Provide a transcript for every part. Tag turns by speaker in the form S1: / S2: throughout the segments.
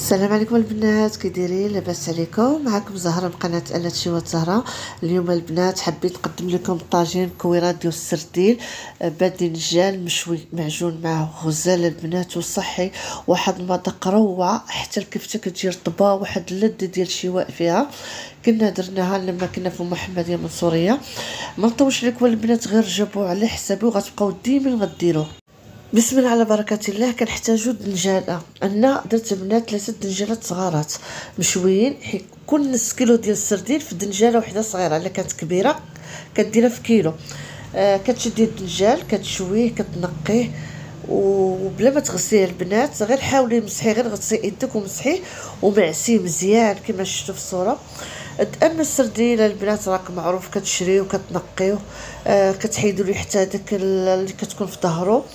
S1: السلام عليكم البنات، كي دايرين؟ لاباس عليكم؟ معكم زهره من قناه انا تشيوات زهره. اليوم البنات حبيت نقدم لكم طاجين كويرات ديال السردين باذنجان مشوي معجون معه غزال البنات وصحي، واحد المذاق روعه حتى الكفته كتجي رطبه، واحد اللذه ديال الشواء فيها. كنا درناها لما كنا في محمديه من سوريا. ما نطولش لكم البنات، غير جابوه على حسابي وغتبقاو ديما غديروه. بسم الله على بركه الله. كنحتاجو دنجاله، انا درت بنات 3 دنجالات صغارات مشويين، حيت كل نص كيلو ديال السردين في دنجاله وحده صغيره. الا كانت كبيره كديرها في كيلو. كتشدي الدنجال كتشويه كتنقيه وبلا ما تغسليه البنات، غير حاولي مسحيه، غير غسلي يدك ومسحيه ومعسيه مزيان كما شفتوا في الصوره. اما السردين البنات راك معروف كتشريو وكتنقيوه، كتحيدوا ليه حتى داك اللي كتكون في ظهره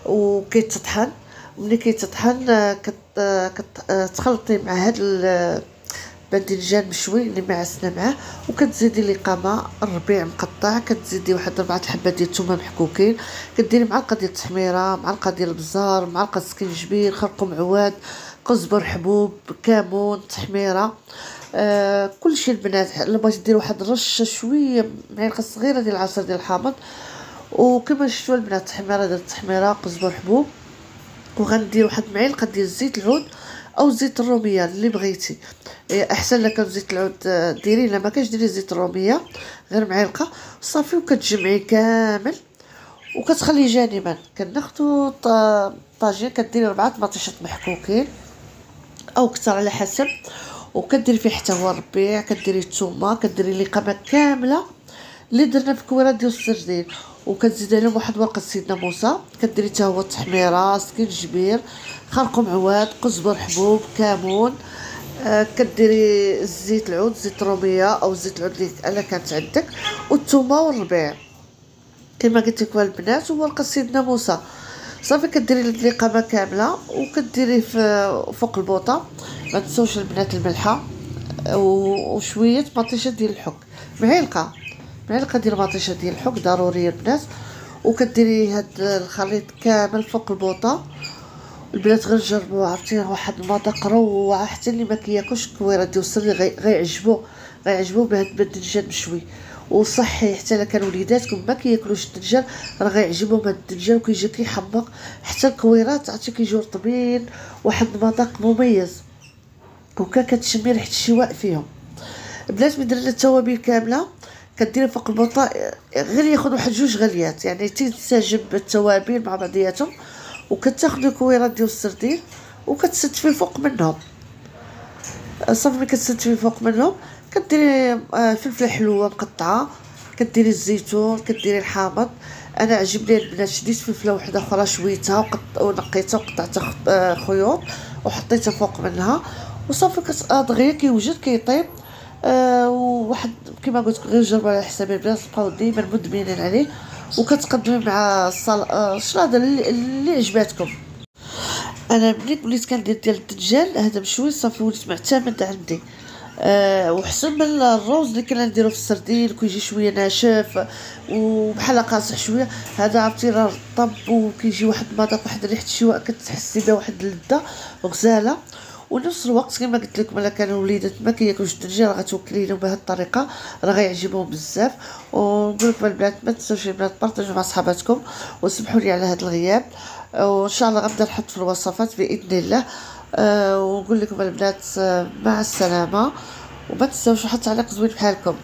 S1: وكيتطحن. ملي كيتطحن كتخلطي مع هاد الباذنجان مشوي اللي معسنا معاه، وكتزيدي ليه قامه الربيع مقطع، كتزيدي واحد 4 حبات ديال الثومه محكوكين، كديري معلقه ديال التحميره، معلقه ديال البزار، معلقه سكينجبير، خرقوم عواد، قزبر حبوب، كمون، تحميره. كلشي البنات. الا بغيتي ديري واحد الرشه شويه معلقه صغيره ديال العصير ديال الحامض، وكما شفتوا البنات التحميره ديال التحميره، قزبر حبوب، وغندير واحد معلقه ديال زيت العود او زيت الروميه اللي بغيتي. احسن لك زيت العود ديري، الا ما كانش ديري زيت الروميه غير معلقه صافي، وكتجمعي كامل وكتخليه جانبا. كناخذوا طاجين كديري 4 مطيشات محكوكين او كثر على حسب، وكديري فيه حتى هو الربيع، كديري الثومه، كديري لي قامه كامله اللي درنا في كويرات ديال السردين، وكتزيد عليهم واحد ورقه سيدنا موسى، كديري حتى هو التحميره، سكينجبير، خرقوم عواد، قزبر حبوب، كمون. كديري زيت العود، زيت الروميه او زيت العود اللي الا كانت عندك، والثومه والربيع كما قلت لكم البنات، وورقه سيدنا موسى. صافي كديري لي قامه كامله وكديريه فوق البوطه. ما تنسوش البنات الملحه وشويه مطيشه ديال الحك، معلقه ديال مطيشه ديال الحك ضروريه البنات. وكديري هاد الخليط كامل فوق البوطه. البنات غير جربوا، عرفتي واحد المذاق روعه، حتى اللي ما كياكلش كويرات ديال السردين غيعجبو بهاد الباذنجان مشوي وصحي. حتى الا كانوا وليداتكم ما كياكلوش الدنجال راه غيعجبهم هاد الدنجال، وكيجي كيحمق. حتى الكويرات عرفتي كيجيو رطبين، واحد المذاق مميز، كتشمي ريحه الشواء فيهم. بلات من درنا التوابل كامله كديري فوق البوطه، غير ياخذ واحد 2 غليات يعني تنسجم التوابل مع بعضياتهم. وكتاخذي كويرات ديال السردين وكتستفي فوق منهم. صافي ملي كتستفي فوق منهم كديري فلفله حلوه مقطعه، كديري الزيتون، كديري الحامض. انا عجبني البنات شديت فلفله وحده اخرى شويتها ونقيتها وقطعتها خيوط وحطيتها فوق منها، وصافي دغيا كيوجد كيطيب. وواحد كما قلت غير جربوا على حساب البنات، بقاو ديما مدمنين عليه، وكتقدمي مع السلطه اللي عجباتكم. انا ملي وليت كندير ديال الدجاج هذا مشوي صافي وليت معتمد عندي. وحسن من الروز اللي كنا نديرو في السردين كيجي شويه ناشف وبحال قاصح شويه، هذا عرفتي راه طب وكيجي واحد المذاق، واحد ريحه الشواء كتحسي بها، واحد اللذه غزاله. ونفس الوقت كما قلت لكم الا كانوا وليدات ما كياكلوش الدجاج راه غتوكلينهم بهذه الطريقه، راه غيعجبهم بزاف. ونقول لكم البنات ما تنساوش البنات بارطاجيو مع صحاباتكم، وسمحوا لي على هذا الغياب، وان شاء الله غنبدا نحط في الوصفات باذن الله. ونقول لكم البنات مع السلامه، وما تنساوش حتى تعليق زوين بحالكم.